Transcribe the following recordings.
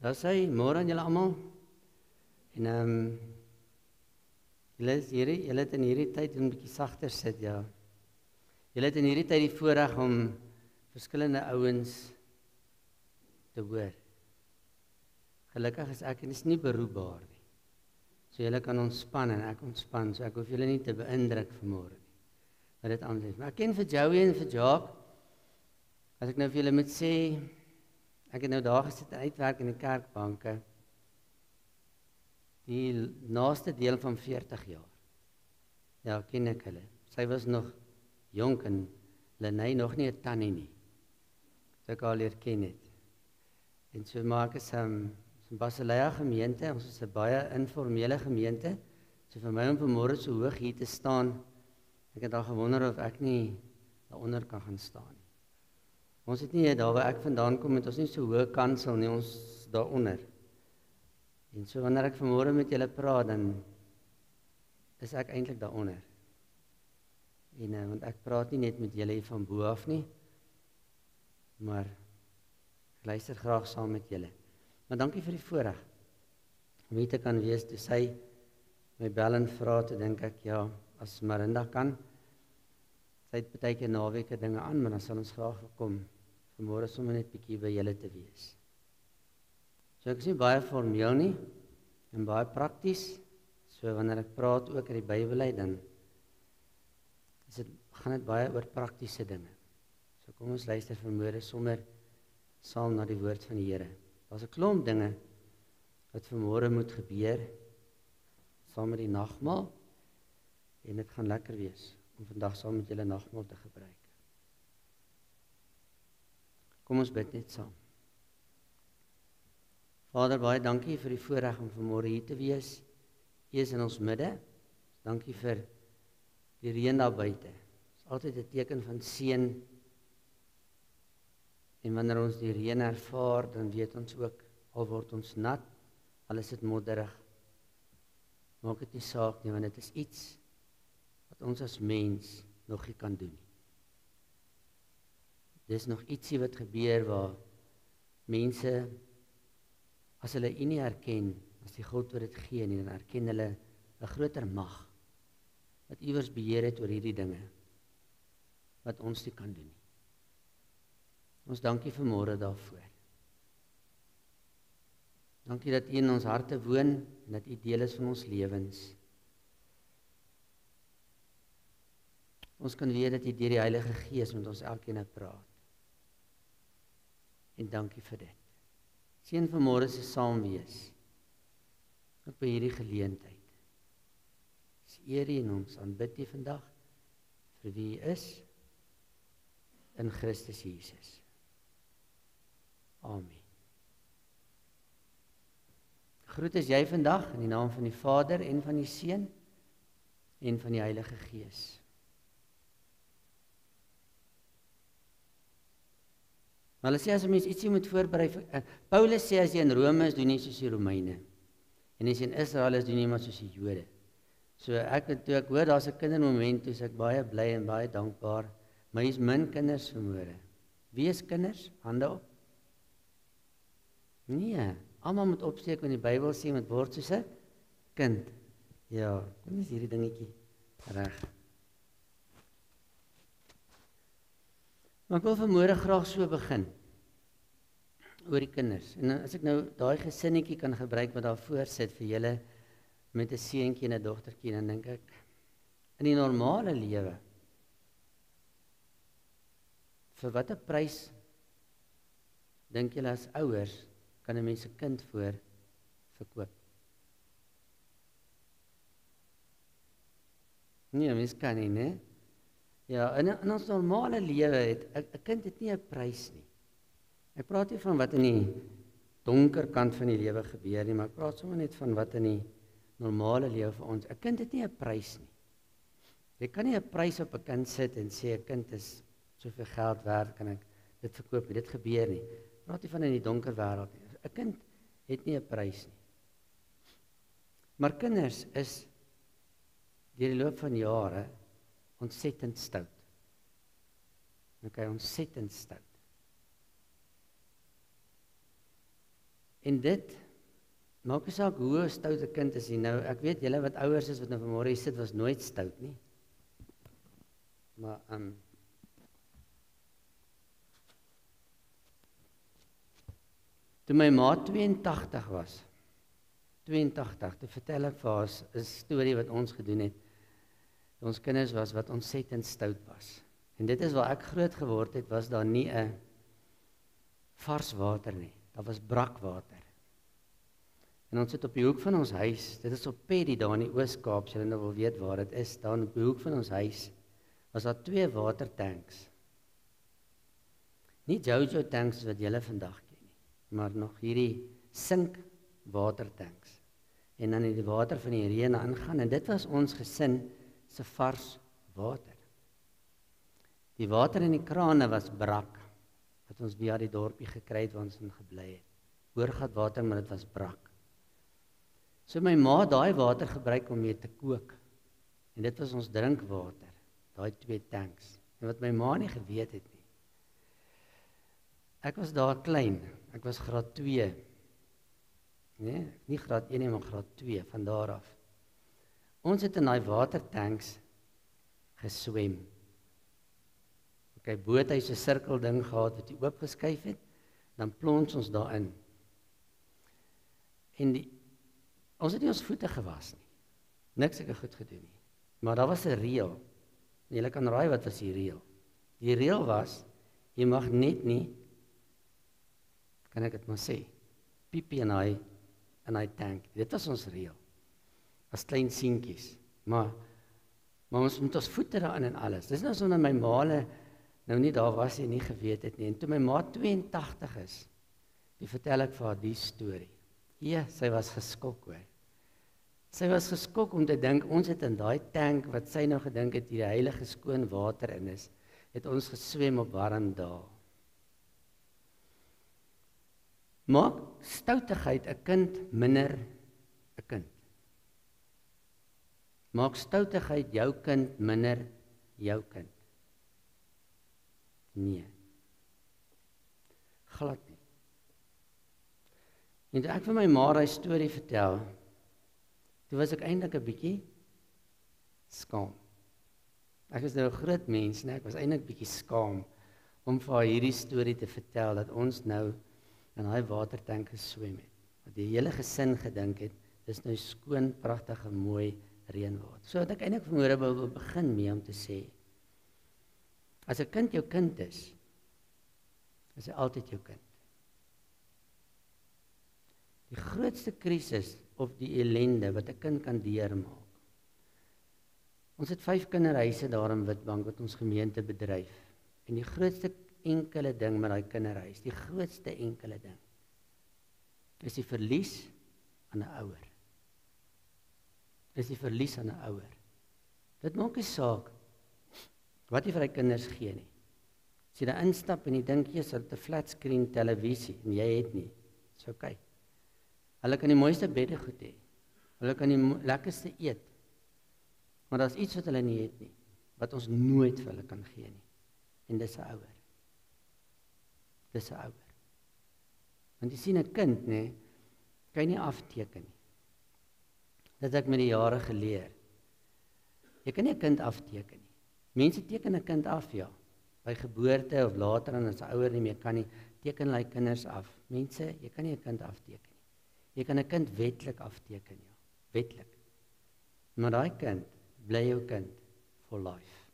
Daar sê, môre aan julle almal. En julle het in hierdie tyd 'n bietjie sagter sit, ja. Julle het in hierdie tyd die voorreg om verskillende ouens te hoor. Gelukkig is ek en is nie beroepbaar nie. So julle kan ontspan en ek ontspan, so ek hoef julle nie te beïndruk vanmôre nie. Maar dit anders. Maar ek ken vir Joey en vir Jacques, as ek nou vir julle moet sê, ek het nou daar gesit en uitwerk in die kerkbanke, die naaste deel van 40 jaar. Ja, ken ek hulle. Sy was nog jonk en Lenay nog nie 'n tannie nie. So ek al leer ken het. En so maak is 'n Basileia gemeente, ons is 'n baie informele gemeente. So vir my om vanmôre so hoog hier te staan, ek het al gewonder of ek nie daaronder kan gaan staan nie. Ons het nie daar waar ek vandaan kom, het ons nie so hoë kansel nie, ons daaronder. En so wanneer ek vanmôre met julle praat, dan is ek eintlik daaronder. En want ek praat nie net met julle hier van bo af nie, maar ek luister graag saam met julle. Maar dankie vir die voorreg om hier te kan wees. Toe sy my bel en vra, toe dink ek, ja, as Marinda kan, sy het baie keer naweke dinge aan, maar dan sal ons graag kom vanmôre sommer net bietjie by julle te wees. So ek is nie baie formeel nie en baie prakties. So wanneer ek praat ook uit die Bybel uit, dan gaan dit baie oor praktiese dinge. So kom ons luister vanmôre sommer saam na die woord van die Here. Daar's 'n klomp dinge wat vanmôre moet gebeur saam met die nagmaal, en dit gaan lekker wees om vandag saam met julle nagmaal te gebruik. Kom ons bid net saam. Vader, baie dankie vir die voorreg om vanmôre hier te wees. U is in ons midde. Dankie vir die reën daar buite. Dit is altyd 'n teken van seën. En wanneer ons die reën ervaar, dan weet ons ook, al word ons nat, al is dit modderig, maak dit nie saak nie, want dit is iets wat ons as mens nog nie kan doen nie. Dis nog ietsie wat gebeur waar mense, as hulle U nie herken, as die God wat dit gee nie, dan herken hulle 'n groter mag, wat iewers beheer het oor hierdie dinge, wat ons nie kan doen nie. Ons dankie vanmôre daarvoor. Dankie dat U in ons harte woon, en dat U deel is van ons lewens. Ons kan weet dat U deur die Heilige Gees met ons elkeen praat. En dankie vir dit. Seën vanmôre se saam wees, ook by hierdie geleentheid. Ons eer U en ons aanbid U vandag vir wie U is in Christus Jesus. Amen. Groet is jy vandag in die naam van die Vader en van die Seun en van die Heilige Gees. Maar hulle sê as 'n mens ietsie moet voorberei, Paulus sê as jy in Rome is, doen jy soos die Romeine. En as jy in Israel is, doen jy maar soos die Jode. So toe ek hoor daar's 'n kindermoment, toe is ek baie bly en baie dankbaar. Maar hier's min kinders vanmôre. Wie is kinders? Hande op. Nee, almal moet opsteek, want die Bybel sê met word soos 'n kind. Ja, kom eens hierdie dingetjie reg. Maar ek wil vanmôre graag so begin oor die kinders. En as ek nou daai gesinnetjie kan gebruik wat daar voor sit vir julle met 'n seentjie en 'n dogtertjie, dan dink ek in die normale lewe, vir watter prys dink julle as ouers kan 'n mens 'n kind voor verkoop? Nee, mens kan nie, né? Ja, in ons normale lewe het 'n kind het nie 'n prys nie. Ek praat nie van wat in die donker kant van die lewe gebeur nie, maar ek praat sommer net van wat in die normale lewe vir ons. 'n Kind het nie 'n prys nie. Jy kan nie 'n prys op 'n kind sit en sê 'n kind is soveel geld werd, kan ek dit verkoop nie. Dit gebeur nie. Ek praat nie van in die donker wêreld nie. 'n Kind het nie 'n prys nie. Maar kinders is deur die loop van jare ontsettend stout. Okay, ontsettend stout. En dit maak nie saak hoe stout 'n kind is nie. Nou, ek weet julle wat ouers is wat nou vanmôre hier sit, was nooit stout nie. Maar toe my ma 82 was, 82, toe vertel ek vir haar 'n storie wat ons gedoen het. Ons kinders was wat ontsettend stout was. En dit is waar ek groot geword het, was daar nie 'n vars water nie. Daar was brakwater. En ons het op die hoek van ons huis, dit is op Paddy daar in die Oos-Kaap, as julle nou wil weet waar dit is, daar op die hoek van ons huis, was daar 2 watertanks. Nie Jojo tanks wat julle vandag ken nie, maar nog hierdie sink watertanks. En dan het die water van die reën aangaan, en dit was ons gesin se vars water. Die water in die krane was brak, wat ons via die dorpie gekry het waar ons in gebly het. Oorgat water, maar dit was brak. So my ma daai water gebruik om mee te kook. En dit was ons drinkwater, daai 2 tanks. En wat my ma nie geweet het nie. Ek was daar klein, ek was graad 2. Nee, nie graad 1 nie, maar graad 2, van daar af. Ons het in daai watertanks geswem. Okay, boot hy so 'n sirkel ding gehad wat hy oopgeskuif het, dan plons ons daarin. En ons het nie ons voete gewas nie. Niks ek goed gedoen nie. Maar daar was 'n reël. Julle kan raai wat was die reël? Die reël was, jy mag net nie, kan ek dit maar sê, piepie in hy tank. Dit was ons reël. As klein seentjies. Maar ons moet ons voete daarin en alles. Dis nou sonder my ma nou nie daar was en nie geweet het nie. En toe my ma 82 is, die vertel ek vir haar die storie. Ja, sy was geskok hoor. Sy was geskok om te dink, ons het in daai tank, wat sy nou gedink het, die heilige skoon water in is, het ons geswem op warm dae. Maak stoutigheid 'n kind minder 'n kind. Maak stoutigheid jou kind minder jou kind. Nee. Glad nie. En toe ek vir my ma daai storie vertel, toe was ek eintlik 'n bietjie skaam. Ek is nou 'n groot mens, nee, ek was eintlik bietjie skaam om vir haar hierdie storie te vertel dat ons nou in daai watertank geswem het. Dat die hele gesin gedink het, dis nou skoon, pragtige, mooi reënwater. So het ek eintlik vanmôre wil begin mee om te sê, as 'n kind jou kind is hy altyd jou kind. Die grootste krisis of die ellende wat 'n kind kan deurmaak. Ons het 5 kinderhuise daar in Witbank wat ons gemeente bedryf. En die grootste enkele ding met daai kinderhuis, die grootste enkele ding, is die verlies aan 'n ouer. Is die verlies aan 'n ouer. Dit maak nie saak wat jy vir die kinders gee nie. As jy daar instap en jy dink jy het 'n flat screen televisie en jy het nie, dis okay. Hulle kan die mooiste bedde goed hê. Hulle kan die lekkerste eet. Maar daar's iets wat hulle nie het nie, wat ons nooit vir hulle kan gee nie. En dis 'n ouer. Dis 'n ouer. Want jy sien 'n kind, nê, kan jy nie afteken nie. Dit het ek met die jare geleer. Jy kan nie 'n kind afteken nie. Mense teken 'n kind af, ja. By geboorte of later en as 'n ouer nie meer kan nie, teken hulle kinders af. Mense, jy kan nie 'n kind afteken nie. Jy kan 'n kind wetlik afteken, ja. Wetlik. Maar daai kind bly jou kind for life.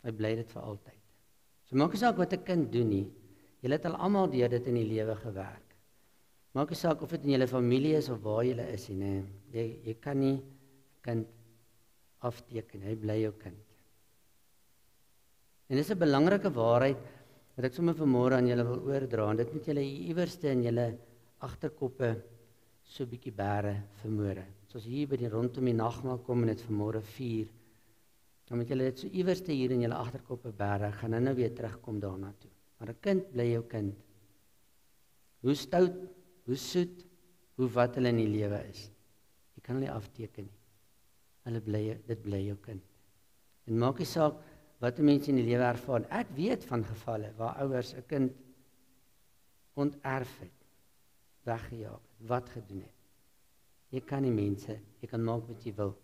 Hy bly dit vir altyd. So maak nie saak wat 'n kind doen nie. Julle het al almal deur dit in die lewe gewerk. Maak nie saak of dit in julle familie is of waar julle is nie. Jy kan nie 'n kind afteken, hy bly jou kind. En dis 'n belangrike waarheid wat ek sommer vanmôre aan julle wil oordra, en dit moet julle iewerste in julle agterkoppe so 'n bietjie bære vanmôre. Soos hier by die rondom die nagmaal kom en dit vanmôre vier, dan moet julle dit so iewerste hier in julle agterkoppe bære. Ek gaan nou weer terugkom daarna toe. Maar 'n kind bly jou kind. Hoe stout, hoe soet, hoe wat hulle in die lewe is. Jy kan hulle nie afteken nie. Dit bly jou kind. En maak nie saak wat mense in die lewe ervaar. Ek weet van gevalle waar ouers 'n kind onterf het. weggejaag het, wat gedoen het. Jy kan nie mense, jy kan maak wat jy wil.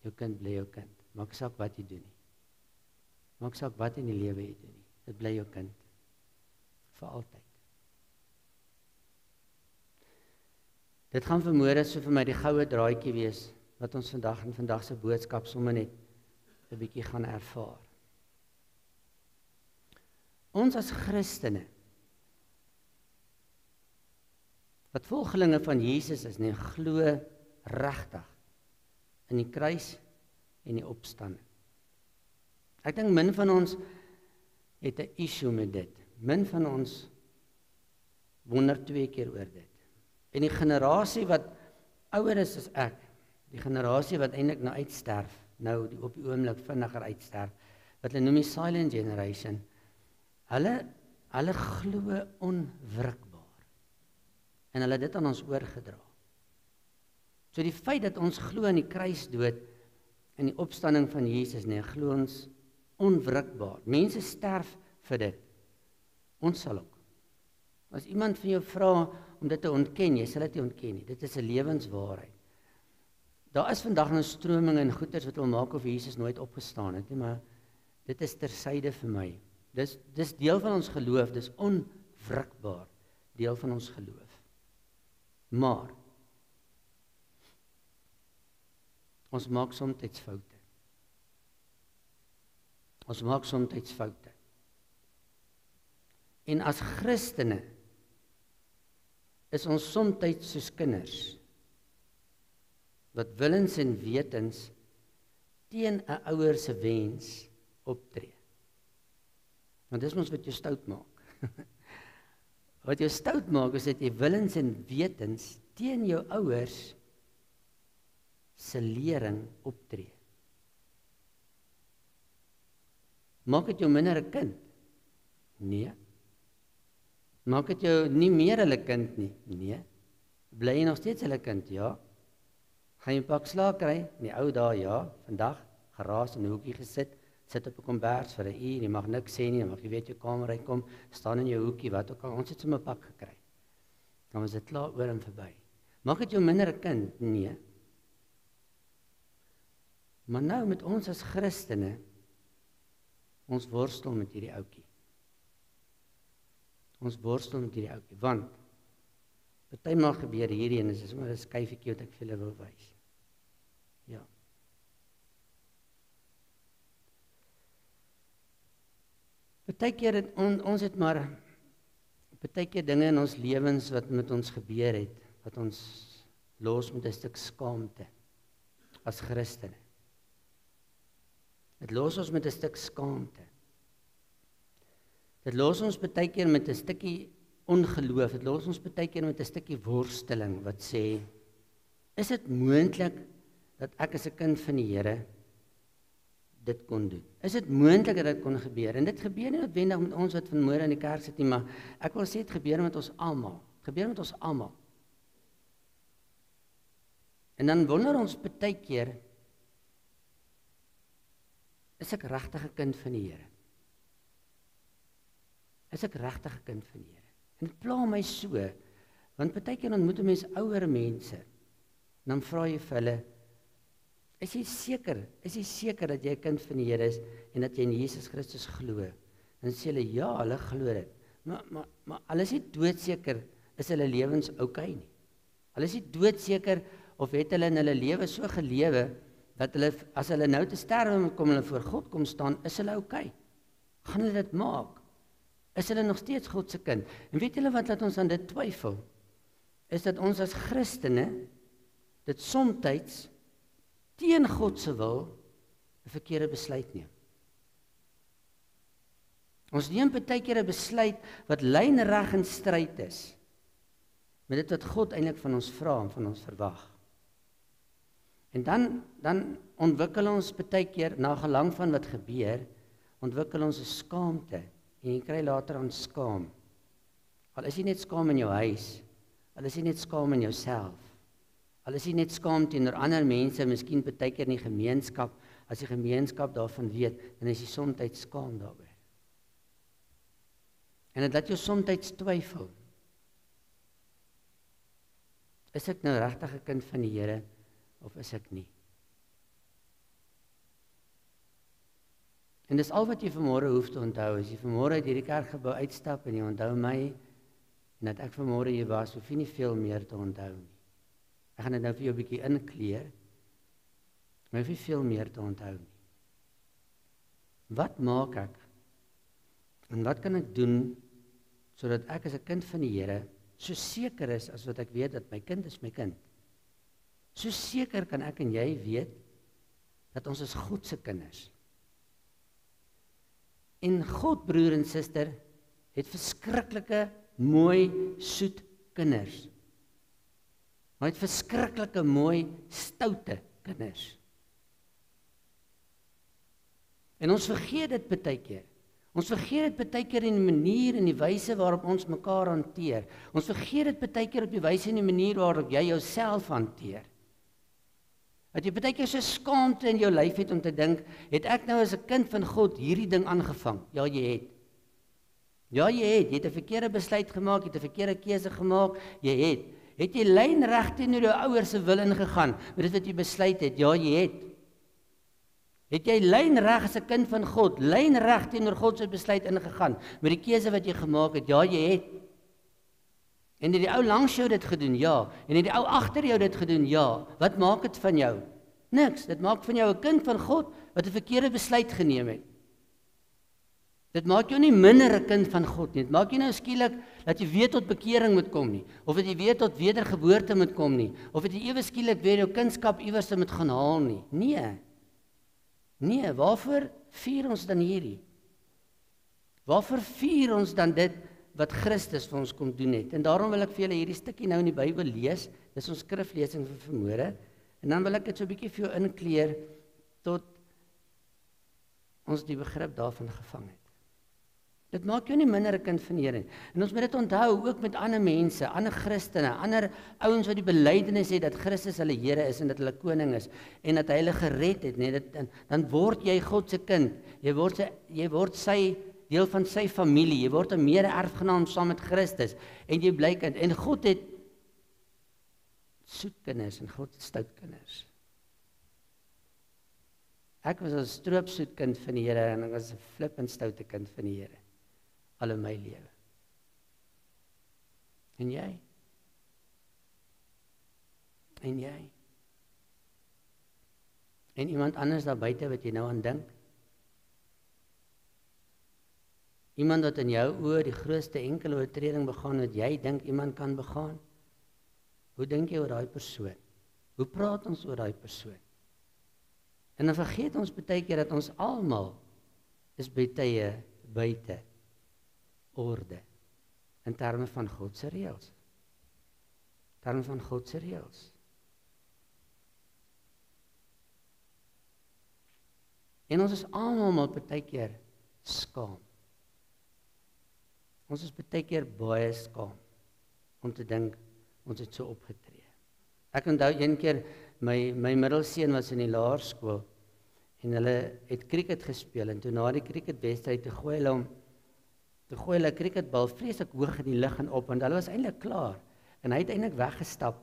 Jou kind bly jou kind. Maak saak wat jy doen nie. Maak saak wat in die lewe jy doen nie. Dit bly jou kind. Vir altyd. Dit gaan vermoede so vir my die goue draadjie wees, wat ons vandag in vandag se boodskap sommer net 'n bietjie gaan ervaar. Ons as Christene, wat volgelinge van Jesus is, nee, glo regtig in die kruis en die opstanding. Ek dink min van ons het 'n issue met dit. Min van ons wonder 2 keer oor dit. En die generasie wat ouer is as ek, die generasie wat eintlik nou uitsterf, nou op die oomblik vinniger uitsterf, wat hulle noem die silent generation, hulle glo onwrikbaar. En hulle het dit aan ons oorgedra. So die feit dat ons glo in die kruisdood en die opstanding van Jesus, nee, glo ons onwrikbaar. Mense sterf vir dit. Ons sal ook. As iemand van jou vra om dit te ontken, jy sal dit nie ontken nie. Dit is 'n lewenswaarheid. Daar is vandag nou strominge en goeters wat wil maak of Jesus nooit opgestaan het, nie, maar dit is tersyde vir my. Dis deel van ons geloof, dis onwrikbaar deel van ons geloof. Maar ons maak soms foute. Ons maak soms foute. En as Christene is ons soms soos kinders wat willens en wetens teen 'n ouer se wens optree. Want dis ons wat jou stout maak. Wat jou stout maak is dat jy willens en wetens teen jou ouers se lering optree. Maak dit jou minder 'n kind? Nee. Maak dit jou nie meer 'n kind nie? Nee. Bly jy nog steeds 'n kind? Ja. Gaan jy 'n pak slaag kry? In die ou dae, ja. Vandag geraas in 'n hoekie gesit, sit op 'n kombers vir 'n uur, jy mag niks sê nie, dan mag jy weet jou kamer uitkom, staan in jou hoekie, wat ook al, ons het sommer 'n pak gekry. Dan was dit klaar oor en verby. Maak dit jou minder 'n kind? Nee. Maar nou met ons as Christene, ons worstel met hierdie ouetjie. Ons worstel met hierdie ouetjie, want partymal gebeur hierdie en dis sommer 'n skyfietjie wat ek vir julle wil wys. Ja. Partykeer het ons het maar partykeer dinge in ons lewens wat met ons gebeur het, wat ons los met 'n stuk skaamte as Christene. Dit los ons met 'n stuk skaamte. Dit los ons baie keer met 'n stukkie ongeloof. Dit los ons baie keer met 'n stukkie worsteling wat sê, is dit moontlik dat ek as 'n kind van die Here dit kon doen? Is dit moontlik dat dit kon gebeur? En dit gebeur nie noodwendig met ons wat vanmôre in die kerk sit nie, maar ek wil sê dit gebeur met ons almal. Dit gebeur met ons almal. En dan wonder ons baie keer, is ek regtig 'n kind van die Here? Is ek regtig 'n kind van die Here? En dit pla my so, want baie keer ontmoet 'n mens ouer mense, en dan vra jy vir hulle, is jy seker dat jy 'n kind van die Here is, en dat jy in Jesus Christus glo? Dan sê hulle, ja, hulle glo dit, maar hulle is nie doodseker, is hulle lewens oukei nie. Hulle is nie doodseker, of het hulle in hulle lewe so gelewe, dat hulle, as hulle nou te sterwe moet kom, hulle voor God kom staan, is hulle oukei? Gaan hulle dit maak? Is hulle nog steeds God se kind? En weet julle wat laat ons aan dit twyfel? Is dat ons as Christene dit soms teen God se wil 'n verkeerde besluit neem. Ons neem baie keer 'n besluit wat lynreg in stryd is met dit wat God eintlik van ons vra en van ons verwag. En dan ontwikkel ons baie keer, na gelang van wat gebeur, ontwikkel ons 'n skaamte, en jy kry later aan skaam. Al is jy net skaam in jou huis, al is jy net skaam in jouself, al is jy net skaam teenoor ander mense, miskien baie keer in die gemeenskap, as die gemeenskap daarvan weet, dan is jy soms skaam daaroor. En dit laat jou soms twyfel. Is ek nou regtig 'n kind van die Here of is ek nie? En dis al wat jy vanmôre hoef te onthou, as jy vanmôre uit hierdie kerkgebou uitstap en jy onthou my, en dat ek vanmôre hier was, hoef jy nie veel meer te onthou nie. Ek gaan dit nou vir jou 'n bietjie inkleer, maar hoef nie veel meer te onthou nie. Wat maak ek? En wat kan ek doen, sodat ek as 'n kind van die Here, so seker is as wat ek weet dat my kind is my kind. So seker kan ek en jy weet, dat ons is God se kinders. En God, broer en suster, het verskriklike, mooi, soet kinders. Maar het verskriklike, mooi, stoute kinders. En ons vergeet dit baie keer. Ons vergeet dit baie keer in die manier en die wyse waarop ons mekaar hanteer. Ons vergeet dit baie keer op die wyse en die manier waarop jy jouself hanteer. Dat jy baie keer so skaamte in jou lyf het om te dink, het ek nou as 'n kind van God hierdie ding aangevang? Ja, jy het. Ja, jy het 'n verkeerde besluit gemaak, jy het 'n verkeerde keuse gemaak, jy het. Het jy lynreg teenoor jou ouers se wil ingegaan, met dit wat jy besluit het? Ja, jy het. Het jy lynreg as 'n kind van God, lynreg teenoor God se besluit ingegaan, met die keuse wat jy gemaak het? Ja, jy het. En het die ou langs jou dit gedoen? Ja. En het die ou agter jou dit gedoen? Ja. Wat maak dit van jou? Niks. Dit maak van jou 'n kind van God wat 'n verkeerde besluit geneem het. Dit maak jou nie minder 'n kind van God nie. Dit maak jou nou skielik dat jy weer tot bekering moet kom nie, of dat jy weer tot wedergeboorte moet kom nie, of dat jy ewe skielik weer jou kindskap iewers moet gaan haal nie. Nee. Nee, waarvoor vier ons dan hierdie? Waarvoor vier ons dan dit wat Christus vir ons kom doen het? En daarom wil ek vir julle hierdie stukkie nou in die Bybel lees. Dis ons skriflesing vir vanmôre. En dan wil ek dit so 'n bietjie vir jou inkleer tot ons die begrip daarvan gevang het. Dit maak jou nie minder 'n kind van die Here nie. En ons moet dit onthou ook met ander mense, ander Christene, ander ouens wat die belydenis het dat Christus hulle Here is en dat hulle koning is en dat hy hulle gered het, nee, dan word jy God se kind. Jy word sy deel van sy familie. Jy word 'n mede-erfgenaam saam met Christus en jy bly kind. En God het soet kinders en God het stout kinders. Ek was 'n stroopsoet kind van die Here en ek was 'n flippend stoute kind van die Here. Al in my lewe. En jy? En jy? En iemand anders daar buite wat jy nou aan dink? Iemand wat in jou oë die grootste enkele oortreding begaan wat jy dink iemand kan begaan? Hoe dink jy oor daai persoon? Hoe praat ons oor daai persoon? En dan vergeet ons baie keer dat ons almal is by tye buite orde in terme van God se reëls. In terme van God se reëls. En ons is almal maar baie keer skaam. Ons is baie keer baie skaam om te dink ons het so opgetree. Ek onthou een keer my middelseun was in die laerskool en hulle het cricket gespeel en toe na die cricketwedstryd te gooi hulle cricketbal vreeslik hoog in die lug en op en hulle was eintlik klaar en hy het eintlik weggestap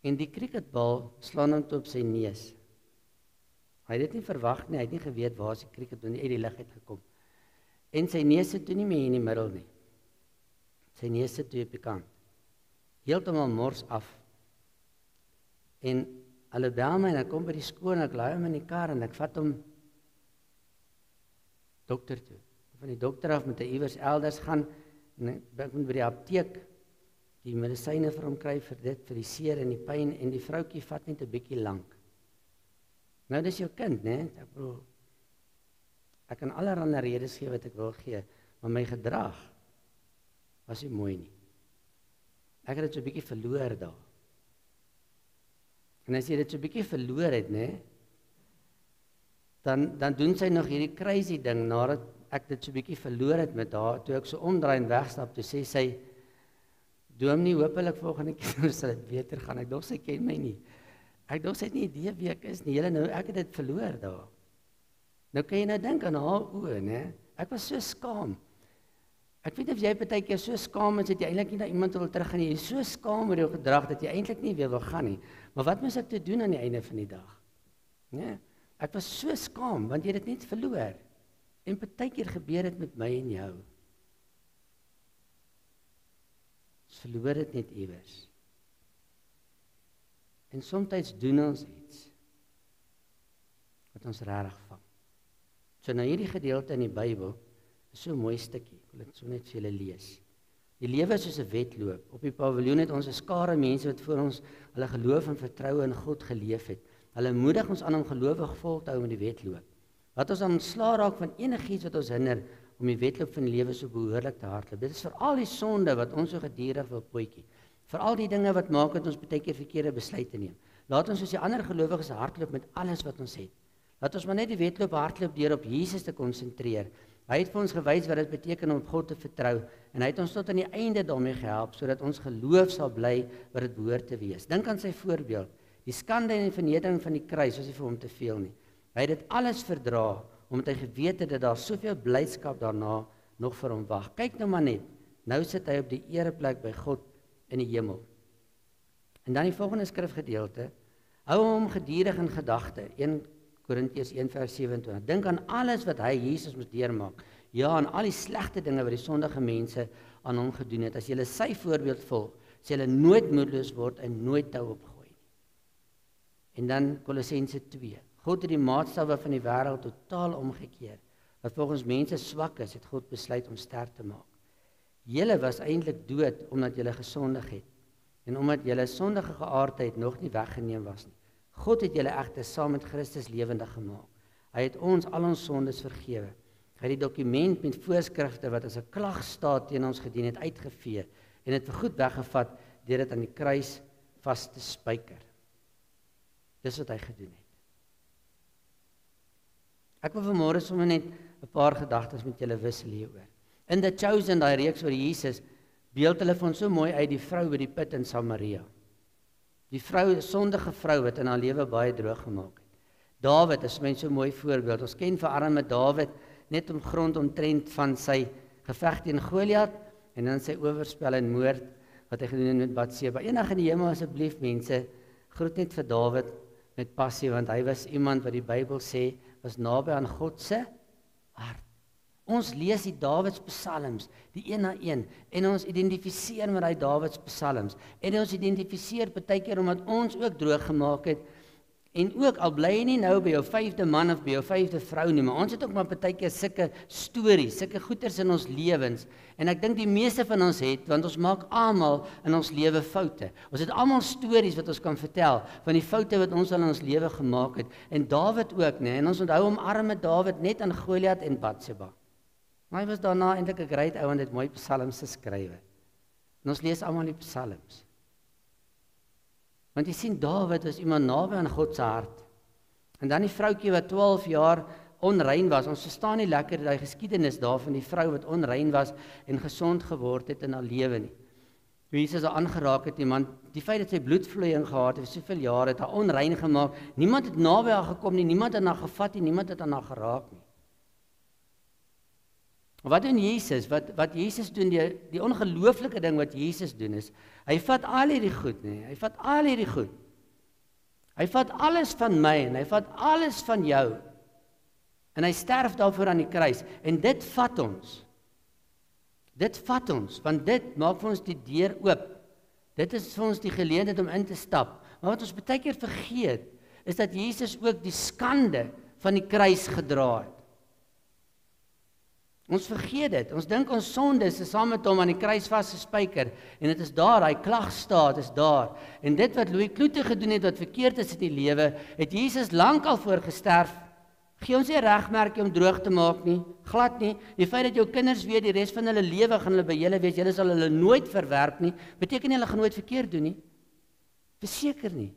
en die cricketbal slaan hom op sy neus. Hy het dit nie verwag nie, hy het nie geweet waar die cricketbal uit die lug het gekom. En sy neus sit toe nie meer in die middel nie. Sy neus sit toe op die kant. Heeltemal mors af. En hulle bel my en ek kom by die skool en ek laai hom in die kar en ek vat hom dokter toe. Van die dokter af met 'n iewers elders gaan en ek moet by die apteek die medisyne vir hom kry vir dit, vir die seer en die pyn en die vroutjie vat net 'n bietjie lank. Nou dis jou kind, né? Ek kan allerlei redes gee wat ek wil gee, maar my gedrag was nie mooi nie. Ek het dit so 'n bietjie verloor daar. En as jy dit so 'n bietjie verloor het, né? Dan doen sy nog hierdie crazy ding nadat ek dit so 'n bietjie verloor het met haar, toe ek so omdraai en wegstap, toe sê sy, Dominee, hopelik volgende keer sal dit beter gaan. Ek dink sy ken my nie. Ek dink sy het nie idee wie ek is nie. Julle nou, ek het dit verloor daar. Nou kan jy nou dink aan haar oë, né? Ek was so skaam. Ek weet of jy partykeer so skaam is, dat jy eintlik nie na iemand wil teruggaan nie. Jy is so skaam oor jou gedrag, dat jy eintlik nie weer wil gaan nie. Maar wat moes ek te doen aan die einde van die dag? Nee, ek was so skaam, want jy het dit net verloor. En partykeer gebeur dit met my en jou. Ons verloor dit net iewers. En soms doen ons iets wat ons regtig vang. So nou hierdie gedeelte in die Bybel is so 'n mooi stukkie. Ek wil dit so net vir julle lees. Die lewe is soos 'n wedloop. Op die paviljoen het ons 'n skare mense wat voor ons hulle geloof en vertroue in God geleef het. Hulle moedig ons aan om gelowig vol te hou met die wedloop. Wat ons aan ontslaa raak van enigiets wat ons hinder om die wedloop van die lewe so behoorlik te hardloop. Dit is vir al die sonde wat ons so gedurig wil potjie. Vir al die dinge wat maak dat ons baie keer verkeerde besluite neem. Laat ons soos die ander gelowiges hardloop met alles wat ons het. Laat ons maar net die wedloop hardloop deur op Jesus te konsentreer. Hy het vir ons gewys wat dit beteken om op God te vertrou en hy het ons tot aan die einde daarmee gehelp sodat ons geloof sal bly wat dit behoort te wees. Dink aan sy voorbeeld, die skande en die vernedering van die kruis was nie vir hom te veel nie. Hy het dit alles verdra omdat hy geweet het dat daar soveel blydskap daarna nog vir hom wag. Kyk nou maar net. Nou sit hy op die ereplek by God in die hemel. En dan die volgende skrifgedeelte. Hou hom gedurig in gedagte. 1 Korintiërs 1:27. Dink aan alles wat hy Jesus moes deurmaak. Ja, aan al die slegte dinge wat die sondige mense aan hom gedoen het. As jy sy voorbeeld volg, sal jy nooit moedeloos word en nooit tou opgooi nie. En dan Kolossense 2. God het die maatstawwe van die wêreld totaal omgekeer. Wat volgens mense swak is, het God besluit om sterk te maak. Julle was eintlik dood omdat julle gesondig het en omdat julle sondige geaardheid nog nie weggeneem was nie. God het julle egter saam met Christus lewendig gemaak. Hy het ons al ons sondes vergewe. Hy het die dokument met voorskrifte wat as 'n klagstaat teen ons gedien het uitgevee en dit vergoed weggevat deur dit aan die kruis vas te spyker. Dis wat hy gedoen het. Ek wil vanmôre sommer net 'n paar gedagtes met julle wissel hieroor. In The Chosen, daai reeks oor Jesus, beeld hulle van so mooi uit die vrou by die put in Samaria. Die vrou, 'n sondige vrou wat in haar lewe baie droog gemaak het. Dawid is my so 'n mooi voorbeeld. Ons ken vir arme Dawid net om grond omtrent van sy geveg teen Goliat en dan sy oorspel en moord wat hy gedoen het met Batseba. Eendag in die hemel asseblief mense, groet net vir Dawid met passie, want hy was iemand wat die Bybel sê was naby aan God se hart. Ons lees die Dawids psalms, die een na een, en ons identifiseer met die Dawids psalms, en ons identifiseer partykeer omdat ons ook droog gemaak het, en ook al bly jy nie nou by jou 5de man of by jou 5de vrou nie, maar ons het ook maar partykeer sulke stories, sulke goeters in ons lewens, en ek dink die meeste van ons het, want ons maak almal in ons lewe foute. Ons het almal stories wat ons kan vertel, van die foute wat ons al in ons lewe gemaak het, en Dawid ook, en ons onthou hom arme Dawid net aan Goliat en Batseba. Maar hy was daarna eintlik 'n great ou en het mooi psalms geskrywe. En ons lees almal die psalms. Want jy sien, Dawid was iemand naby aan God se hart. En dan die vroutjie wat 12 jaar onrein was. Ons verstaan nie lekker die geskiedenis daarvan die vrou wat onrein was en gesond geword het in haar lewe nie. Jesus het aangeraak het iemand, die feit dat sy bloedvloeiing gehad het, soveel jare het haar onrein gemaak. Niemand het naby haar gekom nie, niemand het haar gevat nie, niemand het aan haar geraak nie. Wat doen Jesus? Wat Jesus doen, die ongelooflike ding wat Jesus doen is, hy vat al hierdie goed, nee, hy vat al hierdie goed. Hy vat alles van my en hy vat alles van jou. En hy sterf daarvoor aan die kruis. En dit vat ons. Dit vat ons, want dit maak vir ons die deur oop. Dit is vir ons die geleentheid om in te stap. Maar wat ons baie keer vergeet, is dat Jesus ook die skande van die kruis gedra het. Ons vergeet dit. Ons dink ons sondes is saam met hom aan die kruis vasgespijker en dit is daar, hy klagstaat is daar. En dit wat Louis Kloete gedoen het wat verkeerd is in die lewe, het Jesus lankal voor gesterf. Gee ons nie regmerkie om droog te maak nie, glad nie. Die feit dat jou kinders weet die res van hulle lewe gaan hulle by julle wees, julle sal hulle nooit verwerp nie, beteken nie hulle gaan nooit verkeerd doen nie. Verseker nie.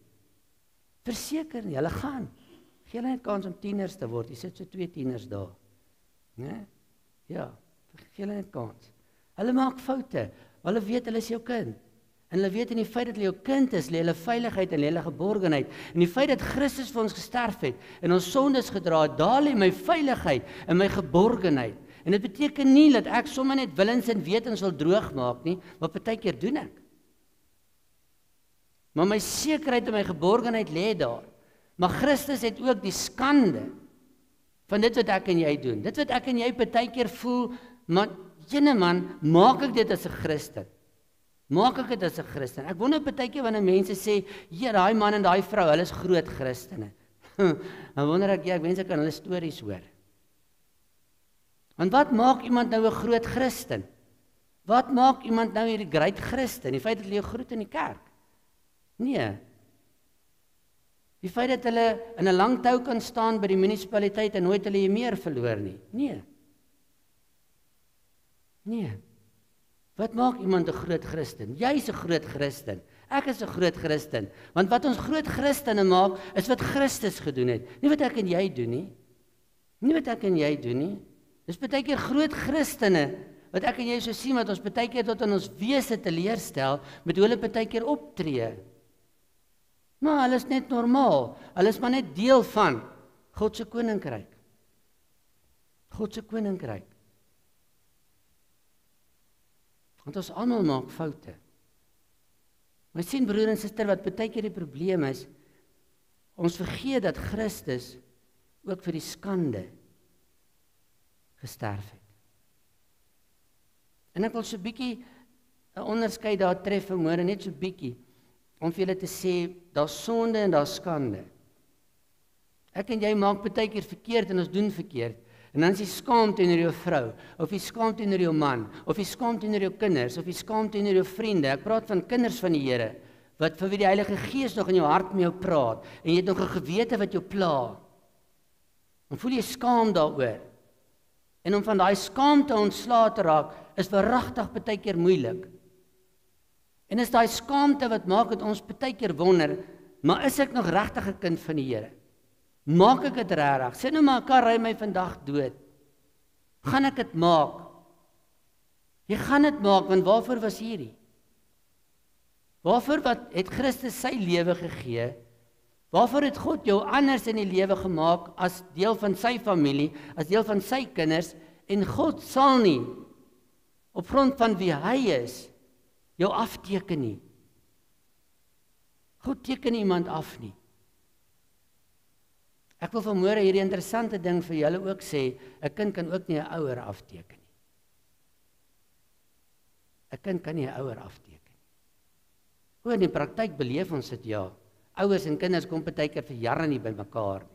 Verseker nie, hulle gaan. Gee hulle net kans om tieners te word. Jy sit so 2 tieners daar. Nee? Ja, gee hulle net kans. Hulle maak foute. Hulle weet hulle is jou kind. En hulle weet in die feit dat hulle jou kind is, lê hulle veiligheid en lê hulle geborgenheid. En die feit dat Christus vir ons gesterf het en ons sondes gedra het, daar lê my veiligheid en my geborgenheid. En dit beteken nie dat ek sommer net willens en wetens wil droog maak nie, maar partykeer doen ek. Maar my sekerheid en my geborgenheid lê daar. Maar Christus het ook die skande van dit wat ek en jy doen. Dit wat ek en jy partykeer voel, maar jene man, maak ek dit as 'n Christen? Maak ek dit as 'n Christen? Ek wonder partykeer wanneer mense sê, ja, daai man en daai vrou, hulle is groot Christene. Dan wonder ek, ja, ek wens ek kan hulle stories hoor. Want wat maak iemand nou 'n groot Christen? Wat maak iemand nou hierdie great Christen? Die feit dat hulle jou groet in die kerk? Nee. Die feit dat hulle in 'n lang tou kan staan by die munisipaliteit en nooit hulle meer verloor nie? Nee. Nee. Wat maak iemand 'n groot Christen? Jy's 'n groot Christen. Ek is 'n groot Christen. Want wat ons groot Christene maak, is wat Christus gedoen het. Nie wat ek en jy doen nie. Nie wat ek en jy doen nie. Dis partykeer groot Christene wat ek en jy so sien wat ons partykeer tot in ons wese teleurstel met hoe hulle partykeer optree. Maar hulle is net normaal. Hulle is maar net deel van God se koninkryk. God se koninkryk. Want ons almal maak foute. Maar sien broer en suster, wat partykeer die probleem is, ons vergeet dat Christus ook vir die skande gesterf het. En ek wil so 'n bietjie 'n onderskeid daar tref vanmôre, net so bietjie, om vir julle te sê, daar's sonde en daar's skande. Ek en jy maak partykeer verkeerd en ons doen verkeerd. En dan is jy skaam teenoor jou vrou, of jy skaam teenoor jou man, of jy skaam teenoor jou kinders, of jy skaam teenoor jou vriende. Ek praat van kinders van die Here, wat vir wie die Heilige Gees nog in jou hart met jou praat, en jy het nog 'n gewete wat jou pla. Dan voel jy skaam daaroor. En om van daai skaamte ontslae te raak, is verragtig partykeer moeilik. En is daai skaamte wat maak dat ons partykeer wonder, maar is ek nog regtig 'n kind van die Here? Maak ek dit regtig? Sê nou maar, kan ry my vandag dood. Gaan ek dit maak? Jy gaan dit maak, want waarvoor was hierdie? Waarvoor het Christus sy lewe gegee? Waarvoor het God jou anders in die lewe gemaak as deel van sy familie, as deel van sy kinders, en God sal nie, op grond van wie hy is, jou afteken nie. God teken iemand af nie. Ek wil vanmôre hierdie interessante ding vir julle ook sê, 'n kind kan ook nie 'n ouer afteken nie. 'n kind kan nie 'n ouer afteken nie. In die praktyk beleef ons dit, ja. Ouers en kinders kom partykeer vir jare nie by mekaar nie.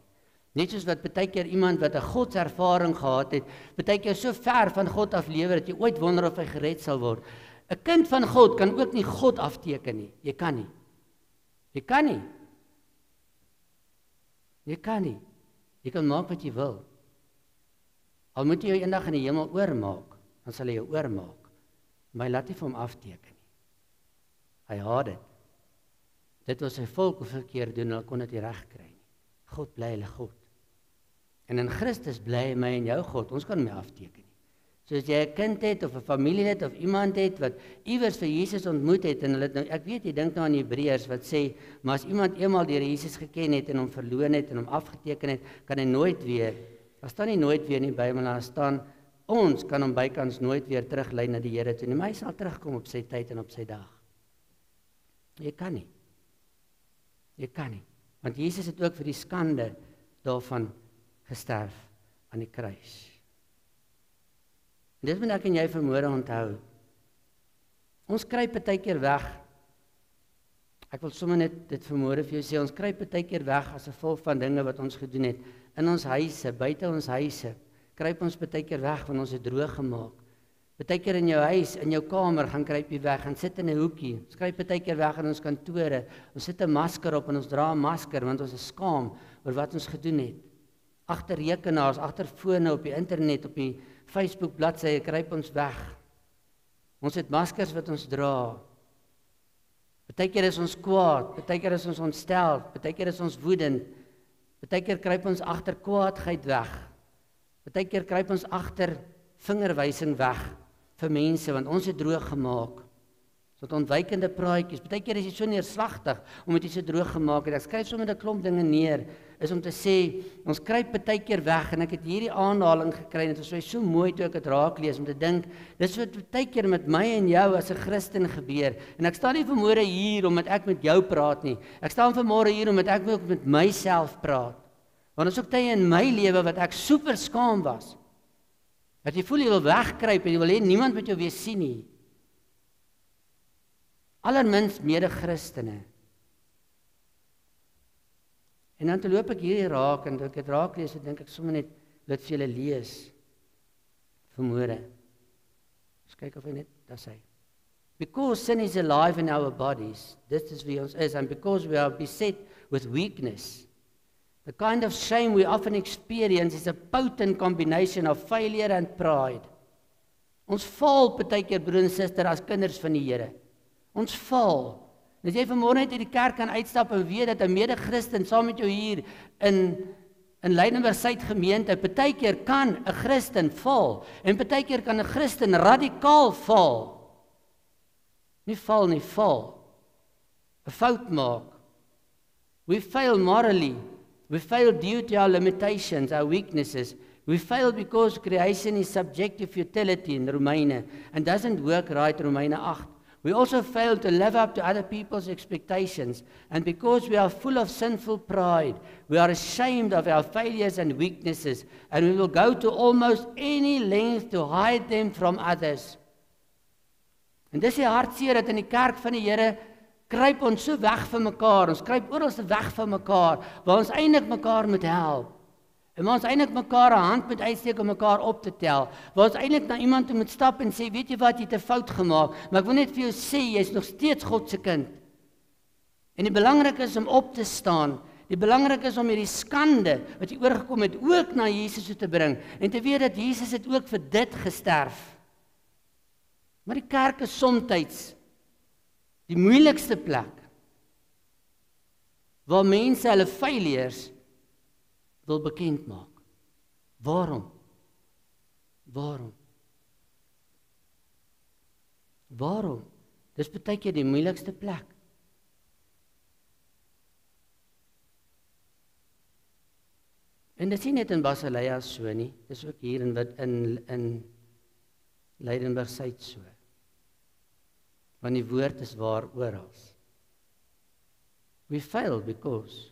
Net soos wat partykeer iemand wat 'n godservaring gehad het, partykeer so ver van God af lewe dat jy ooit wonder of hy gered sal word. 'n Kind van God kan ook nie God afteken nie. Jy kan nie. Jy kan nie. Jy kan nie. Jy kan maak wat jy wil. Al moet jy jou eendag in die hemel oormaak, dan sal hy jou oormaak. Maar hy laat nie vir hom afteken nie. Hy haat dit. Dit was sy volk hoeveel keer doen, hulle kon dit nie reg kry nie. God bly hulle God. En in Christus bly my en jou God. Ons kan hom nie afteken nie. So as jy 'n kind het of 'n familie het of iemand het wat iewers vir Jesus ontmoet het en hulle nou, ek weet jy dink nou aan Hebreërs wat sê, maar as iemand eenmaal deur Jesus geken het en hom verloon het en hom afgeteken het, kan hy nooit weer. Daar staan nie nooit weer nie by, maar daar staan ons kan hom bykans nooit weer teruglei na die Here toe nie, maar hy sal terugkom op sy tyd en op sy dag. Jy kan nie. Jy kan nie. Want Jesus het ook vir die skande daarvan gesterf aan die kruis. En dit moet ek en jy vanmôre onthou. Ons kry partykeer weg. Ek wil sommer net dit vanmôre vir jou sê, ons kry partykeer weg as gevolg van dinge wat ons gedoen het. In ons huise, buite ons huise, kruip ons partykeer weg want ons het droog gemaak. Partykeer in jou huis, in jou kamer, gaan kruip jy weg, gaan sit in 'n hoekie. Ons kruip partykeer weg in ons kantore. Ons sit 'n masker op en ons dra 'n masker want ons is skaam oor wat ons gedoen het. Agter rekenaars, agter fone, op die internet, op die Facebook bladsye kruip ons weg. Ons het maskers wat ons dra. Partykeer is ons kwaad, partykeer is ons ontstel, partykeer is ons woedend. Partykeer kruip ons agter kwaadheid weg. Partykeer kruip ons agter vingerwysing weg vir mense want ons het droog gemaak. soort ontwykende praatjies. Partykeer is jy so neerslagtig omdat jy so droog gemaak het. Ek skryf sommer 'n klomp dinge neer, is om te sê, ons kruip partykeer weg en ek het hierdie aanhaling gekry en dit was so mooi toe ek dit raak lees om te dink, dis wat partykeer met my en jou as 'n Christen gebeur. En ek staan nie vanmôre hier omdat ek met jou praat nie. Ek staan vanmôre hier omdat ek ook met myself praat. Want ons ook tye in my lewe wat ek super skaam was. Dat jy voel jy wil wegkruip en jy wil hê niemand moet jou weer sien nie. Allerminst mede-Christene. En dan te loop ek hierdie raak en ek het raak lees en dink ek sommer net dit vir julle lees vanmôre. Ons kyk of hy net daar sê. Because sin is alive in our bodies, this is wie ons is, and because we are beset with weakness, the kind of shame we often experience is a potent combination of failure and pride. Ons val partykeer broer en suster as kinders van die Here. Ons val. As jy vanmôre net uit die kerk kan uitstap en weet dat 'n mede-Christen saam met jou hier in Leidenburg Suid gemeente, partykeer kan 'n Christen val en partykeer kan 'n Christen radikaal val. Nie val nie, val. 'n Fout maak. We fail morally. We fail due to our limitations, our weaknesses. We fail because creation is subject to futility in Romeine and doesn't work right, Romeine 8. We also fail to live up to other people's expectations, and because we are full of sinful pride, we are ashamed of our failures and weaknesses, and we will go to almost any length to hide them from others. En dis die hartseer dat in die kerk van die Here kruip ons so weg van mekaar, ons kruip oral se weg van mekaar, waar ons eintlik mekaar moet help. En waar ons eintlik mekaar 'n hand moet uitsteek om mekaar op te tel. Waar ons eintlik na iemand toe moet stap en sê, weet jy wat, jy het 'n fout gemaak, maar ek wil net vir jou sê, jy is nog steeds God se kind. En die belangrik is om op te staan. Die belangrik is om hierdie skande wat jy oorgekom het ook na Jesus toe te bring en te weet dat Jesus het ook vir dit gesterf. Maar die kerk is soms die moeilikste plek waar mense hulle failures wil bekend maak. Waarom? Dis partykeer die moeilikste plek. En dit is nie net in Basileia so nie, dis ook hier in Leidenburg Suid so. Want die woord is waar oral. We fail because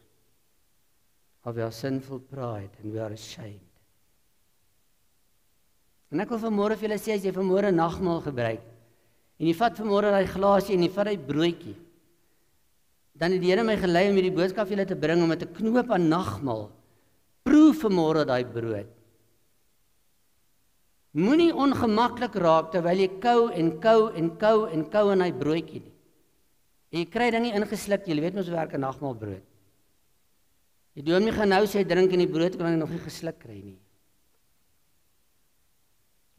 of our sinful pride and we are ashamed. En ek wil vanmôre vir julle sê, as jy vanmôre nagmaal gebruik, en jy vat vanmôre daai glasie en jy vat daai broodjie, dan het die Here my gelei om hierdie boodskap vir julle te bring om met 'n knoop aan nagmaal. Proe vanmôre daai brood. Moenie ongemaklik raak terwyl jy kou in hy broodjie nie. En jy kry dinge ingesluk, jy weet mos hoe werk 'n nagmaalbrood. Die dominee gaan nou sê drink in die brood kan hy nog nie gesluk kry nie.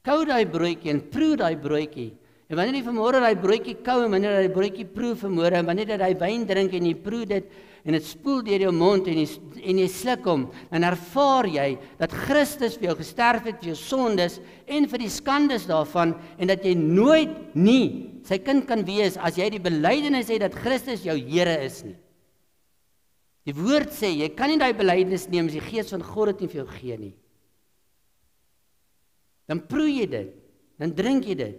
Kou daai broodjie en proe daai broodjie. En wanneer jy vanmôre daai broodjie kou en wanneer jy daai broodjie proe vanmôre en wanneer jy daai wyn drink en jy proe dit en dit spoel deur jou mond en jy sluk hom, dan ervaar jy dat Christus vir jou gesterf het vir jou sondes en vir die skandes daarvan en dat jy nooit nie sy kind kan wees as jy die belydenis het dat Christus jou Here is nie. Die woord sê, jy kan nie daai belydenis neem as die Gees van God dit nie vir jou gee nie. Dan proe jy dit, dan drink jy dit.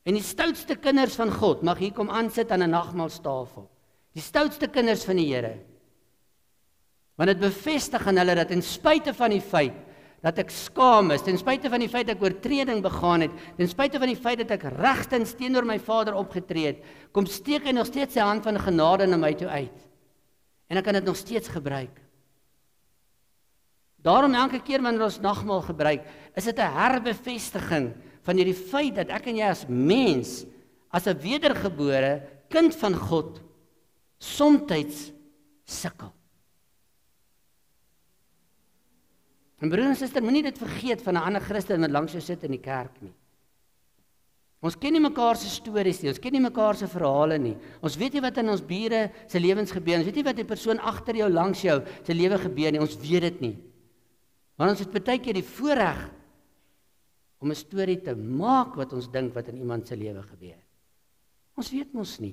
En die stoutste kinders van God mag hier kom aansit aan 'n nagmaalstafel. Die stoutste kinders van die Here. Want dit bevestig aan hulle dat ten spyte van die feit dat ek skaam is, ten spyte van die feit dat ek oortreding begaan het, ten spyte van die feit dat ek regtens teenoor my Vader opgetree het, kom steek hy nog steeds sy hand van genade na my toe uit. En ek kan dit nog steeds gebruik. Daarom elke keer wanneer ons nagmaal gebruik, is dit 'n herbevestiging van hierdie feit dat ek en jy as mens, as 'n wedergebore kind van God, soms sukkel. En broer en suster, moenie dit vergeet van 'n ander Christen wat langs jou sit in die kerk nie. Ons ken nie mekaar se stories nie, ons ken nie mekaar se verhale nie. Ons weet nie wat in ons bure se lewens gebeur nie. Ons weet nie wat die persoon agter jou langs jou se lewe gebeur nie. Ons weet dit nie. Want ons het baie keer die voorreg om 'n storie te maak wat ons dink wat in iemand se lewe gebeur. Ons weet mos nie.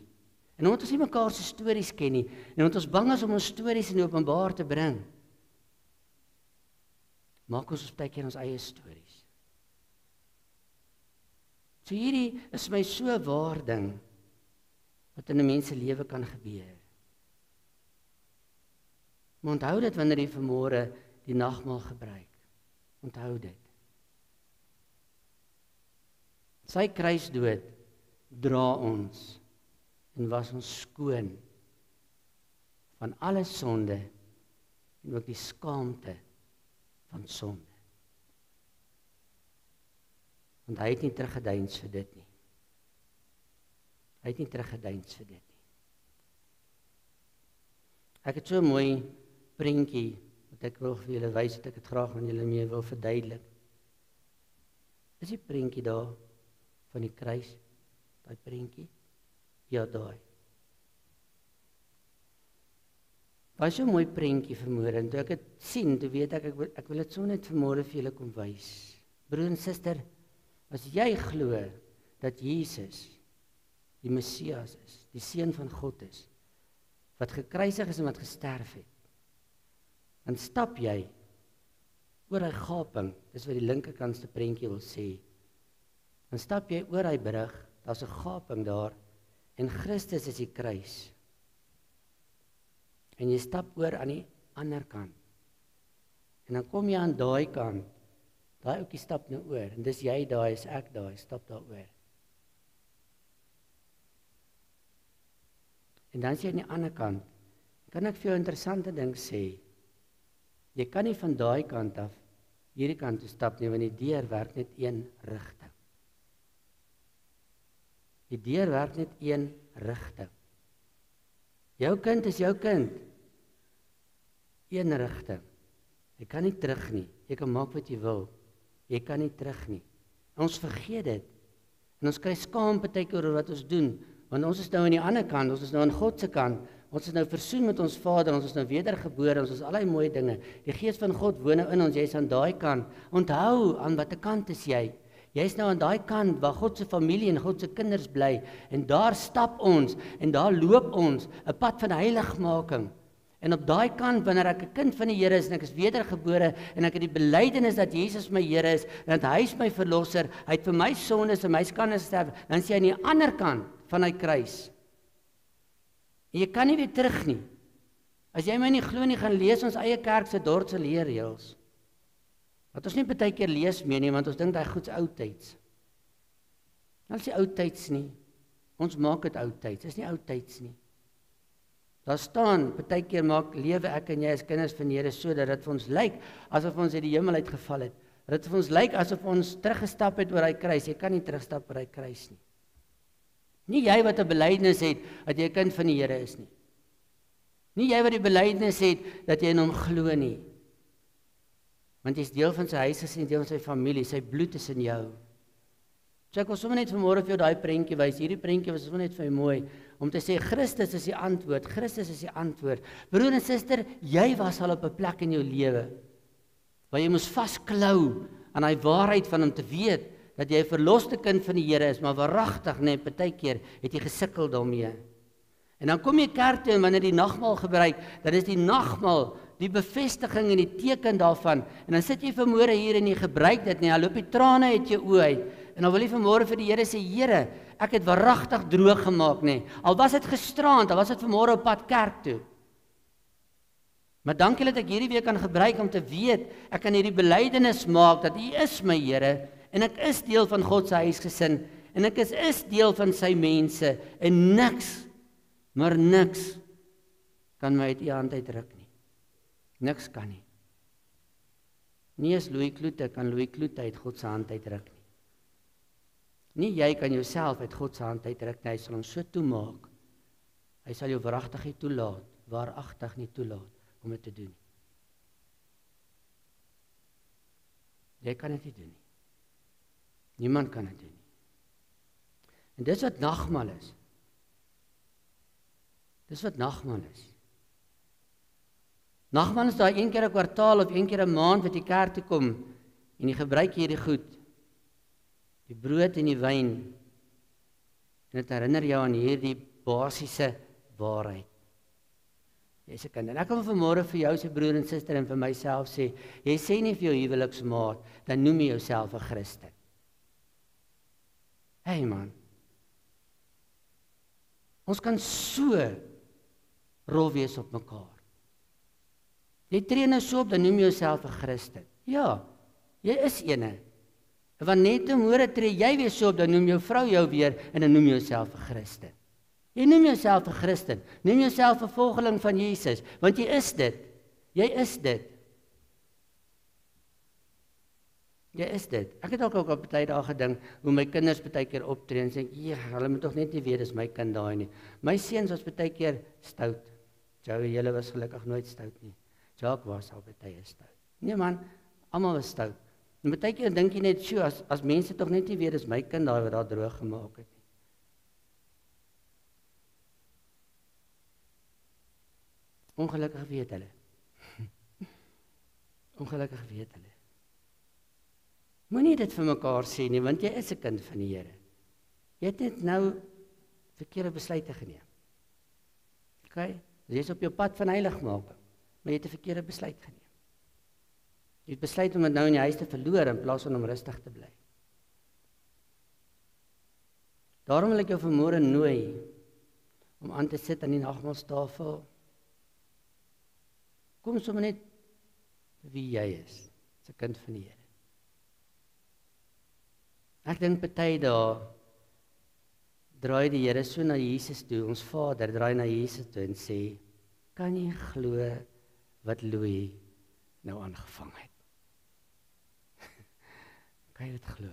En omdat ons nie mekaar se stories ken nie, en omdat ons bang is om ons stories in die openbaar te bring, maak ons baie keer ons eie stories. So hierdie is my so 'n waar ding, wat in 'n mens se lewe kan gebeur. Maar onthou dit wanneer jy vanmôre die nagmaal gebruik. Onthou dit. Sy kruisdood dra ons en was ons skoon van alle sonde en ook die skaamte van sonde. Want hy het nie teruggedeins vir dit nie. Hy het nie teruggedeins vir dit nie. Ek het so 'n mooi prentjie wat ek wil vir julle wys, dat ek dit graag aan julle mee wil verduidelik. Is die prentjie daar van die kruis, daai prentjie? Ja, daai. Daai is so 'n mooi prentjie vanmôre, en toe ek dit sien, toe weet ek wil dit so net vanmôre vir julle kom wys. Broer en suster, as jy glo dat Jesus die Messias is, die Seun van God is, wat gekruisig is en wat gesterf het, dan stap jy oor hy gaping, dis wat die linkerkantste prentjie wil sê, dan stap jy oor hy brug, daar's 'n gaping daar, en Christus is die kruis, en jy stap oor aan die ander kant, en dan kom jy aan daai kant, daai ouetjie stap nou oor, en dis jy daai, is ek daai, stap daar oor. En dan is jy aan die ander kant, kan ek vir jou 'n interessante ding sê, jy kan nie van daai kant af, hierdie kant toe stap nie, want die deur werk net een rigting. Die deur werk net een rigting. Jou kind is jou kind, een rigting. Jy kan nie terug nie, jy kan maak wat jy wil, jy kan nie terug nie. En ons vergeet dit, en ons kry skaam partykeer oor wat ons doen, want ons is nou aan die ander kant, ons is nou aan God se kant, ons is nou versoen met ons Vader, ons is nou wedergebore, ons is allerlei mooi dinge. Die Gees van God woon nou in ons, jy is aan daai kant. Onthou, aan watter kant is jy? Jy is nou aan daai kant waar God se familie en God se kinders bly, en daar stap ons, en daar loop ons, 'n pad van heiligmaking. En op daai kant, wanneer ek 'n kind van die Here is, en ek is wedergebore, en ek het die belydenis dat Jesus my Here is, en dat hy is my verlosser, hy het vir my sondes en my skande gesterf, dan is jy aan die ander kant van hy kruis. En jy kan nie weer terug nie. As jy my nie glo nie, gaan lees ons eie kerk se dorpse leerreëls. Wat ons nie baie keer lees meer nie, want ons dink daai goed's oudtyds. Nou is die oudtyds nie. Ons maak dit oudtyds, is nie oudtyds nie. Daar staan, baie keer lewe ek en jy as kinders van die Here so, dat dit vir ons lyk, asof ons uit die hemel uitgeval het. Dat dit vir ons lyk, asof ons teruggestap het oor hy kruis. Jy kan nie terugstap oor hy kruis nie. Nie jy wat 'n belydenis het, dat jy 'n kind van die Here is nie. Nie jy wat die belydenis het, dat jy in hom glo nie. Want jy is deel van sy huis, en deel van sy familie, sy bloed is in jou. So ek wil sommer net vanmôre vir jou daai prentjie wys. Hierdie prentjie was sommer net vir my mooi, om te sê, Christus is die antwoord, Christus is die antwoord. Broer en suster, jy was al op 'n plek in jou lewe, waar jy moes vasklou aan die waarheid van hom te weet, dat jy 'n verloste kind van die Here is, maar waaragtig, nee, baie keer het jy gesukkel daarmee. En dan kom jy kerk toe, en wanneer die nagmaal gebruik, dan is die nagmaal die bevestiging en die teken daarvan, en dan sit jy vanmôre hier en jy gebruik dit nie, al loop die trane uit jou oë uit, en dan wil jy vanmôre vir die Here sê, Here, ek het waaragtig droog gemaak, nee, al was dit gisterand, al was dit vanmôre op pad kerk toe. Maar dankie dat ek hierdie week kan gebruik om te weet, ek kan hierdie belydenis maak, dat U is my Here, en ek is deel van God se huisgesin, en ek is deel van sy mense, en niks, maar niks, kan my uit U hand uitruk nie. Niks kan nie. Nie as Louis Kloete kan Louis Kloete uit God se hand uitruk nie. Nie jy kan jouself uit God se hand uitruk nie, hy sal hom so toemaak. Hy sal jou waaragtig nie toelaat, waaragtig nie toelaat, om dit te doen. Jy kan dit nie doen nie. Niemand kan dit doen nie. En dis wat nagmaal is. Dis wat nagmaal is. Nagmaal is daar een keer 'n kwartaal of een keer 'n maand wat jy kerk toe kom en jy gebruik hierdie goed. Die brood en die wyn. En dit herinner jou aan hierdie basiese waarheid. Jy is 'n kind. En ek kan vanmôre vir jou se broer en suster en vir myself sê, jy sê nie vir jou huweliksmaat, dan noem jy jouself 'n Christen. Hey man. Ons kan so rol wees op mekaar. Jy tree nou so op, dan noem jy jouself 'n Christen. Ja, jy is ene. En wanneer net môre tree jy weer so op, dan noem jou vrou jou weer en dan noem jy jouself 'n Christen. Jy noem jouself 'n Christen. Noem jouself 'n volgeling van Jesus, want jy is dit. Jy is dit. Jy is dit. Ek het ook op baie dae gedink hoe my kinders baie keer optree en sê, "Ja, hulle moet tog net nie weet dis my kind daai nie." My seuns was baie keer stout. Joey, julle was gelukkig nooit stout nie. Jacques was al baie stout. Nee man, almal was stout. En baie keer dink jy net, "Sjoe, as mense tog net nie weet dis my kind daai wat daar droog gemaak het nie." Ongelukkig weet hulle. Ongelukkig weet hulle. Moenie dit vir mekaar sê nie, want jy is 'n kind van die Here. Jy het net nou verkeerde besluite geneem. OK? Jy is op jou pad van heiligmaking, maar jy het 'n verkeerde besluit geneem. Jy het besluit om dit nou in die huis te verloor in plaas van om rustig te bly. Daarom wil ek jou vanmôre nooi om aan te sit aan die nagmaaltafel. Kom sommer net wie jy is, as 'n kind van die Here. Ek dink party dae draai die Here so na Jesus toe, ons Vader draai na Jesus toe en sê, kan jy glo wat Louis nou aangevang het? Kan jy dit glo?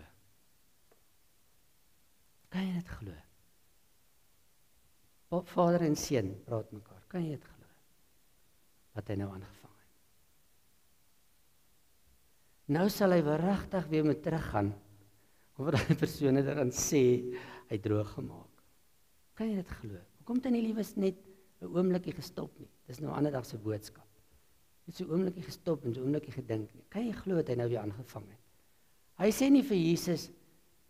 Kan jy dit glo? Vader en seun praat mekaar, kan jy dit glo? Wat hy nou aangevang het. Nou sal hy regtig weer moet teruggaan, of daai persoon het dan sê, hy droog gemaak. Kan jy dit glo? Hoekom het hy nie liewes net 'n oombliekie gestop nie? Dis nou 'n ander dag se boodskap. Net so 'n oombliekie gestop en so 'n oombliekie gedink nie. Kan jy glo dat hy nou weer aangevang het? Hy sê nie vir Jesus,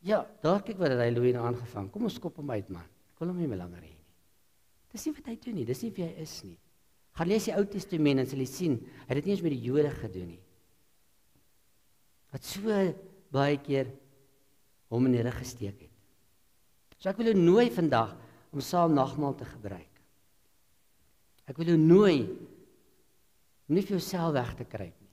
ja, daar kyk wat hy Louis nou aangevang. Kom ons skop hom uit man. Ek wil hom nie meer langer hê nie. Dis nie wat hy doen nie, dis nie wie hy is nie. Gaan lees die Ou Testament en sal jy sien, hy het dit nie eens met die Jode gedoen nie. Wat so baie keer hom in die rug gesteek het. So ek wil jou nooi vandag om saam nagmaal te gebruik. Ek wil jou nooi om nie vir jouself weg te kruip nie.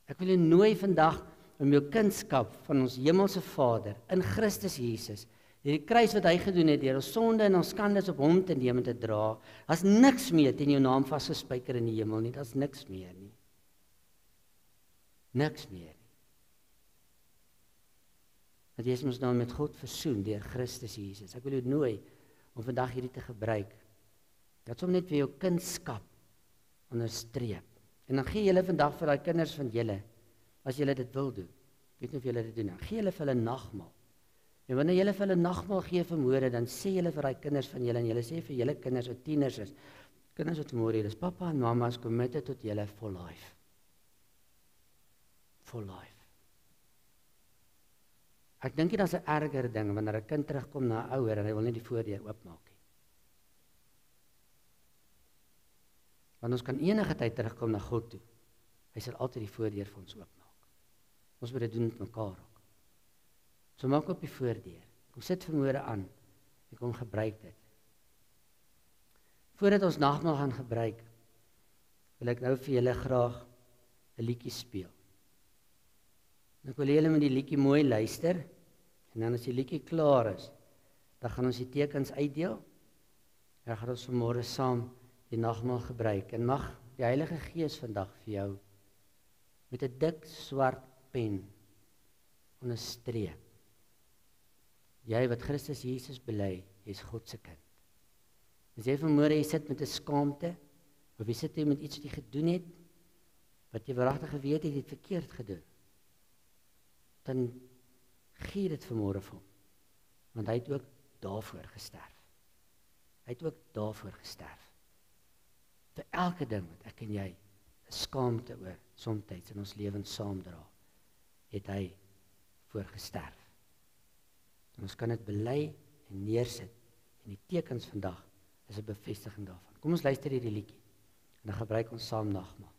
Ek wil jou nooi vandag om jou kindskap van ons hemelse Vader in Christus Jesus, die kruis wat hy gedoen het, deur ons sonde en ons skandes op hom te neem en te dra. Daar's niks meer teen jou naam vasgespijker in die hemel nie, daar's niks meer nie. Niks meer nie. Want jy is ons nou met God versoen deur Christus Jesus. Ek wil jou nooi om vandag hierdie te gebruik. Dat som net vir jou kindskap onderstreep. En dan gee julle vandag vir daai kinders van julle, as julle dit wil doen. Ek weet nie of julle dit doen nie. Gee julle vir hulle nagmaal. En wanneer julle vir hulle nagmaal gee vanmôre, dan sê julle vir daai kinders van julle en julle sê vir julle kinders wat tieners is, kinders wat vanmôre hier is, pappa en mamma is committed tot julle for life. For life. Ek dink dit is 'n erger ding wanneer 'n kind terugkom na 'n ouer en hy wil net die voordeur oopmaak nie. Want ons kan enige tyd terugkom na God toe. Hy sal altyd die voordeur vir ons oopmaak. Ons moet dit doen met mekaar ook. So maak op die voordeur. Kom sit vanmôre aan. Ek kom gebruik dit. Voordat ons nagmaal gaan gebruik, wil ek nou vir julle graag 'n liedjie speel. En ek wil julle met die liedjie mooi luister. En dan as die liedjie klaar is, dan gaan ons die tekens uitdeel. En gaan ons vanmôre saam die nagmaal gebruik. En mag die Heilige Gees vandag vir jou met 'n dik swart pen onderstreep. Jy wat Christus Jesus bely, jy's God se kind. As jy vanmôre jy sit met 'n skaamte, of jy sit hier met iets wat jy gedoen het, wat jy wragtig geweet het jy het verkeerd gedoen, dan gee dit vanmôre vir hom. Want hy het ook daarvoor gesterf. Hy het ook daarvoor gesterf. Vir elke ding wat ek en jy 'n skaamte oor soms in ons lewens saamdra, het hy voor gesterf. En ons kan dit bely en neersit. En die tekens vandag is 'n bevestiging daarvan. Kom ons luister hierdie liedjie. En dan gebruik ons saam nagmaal.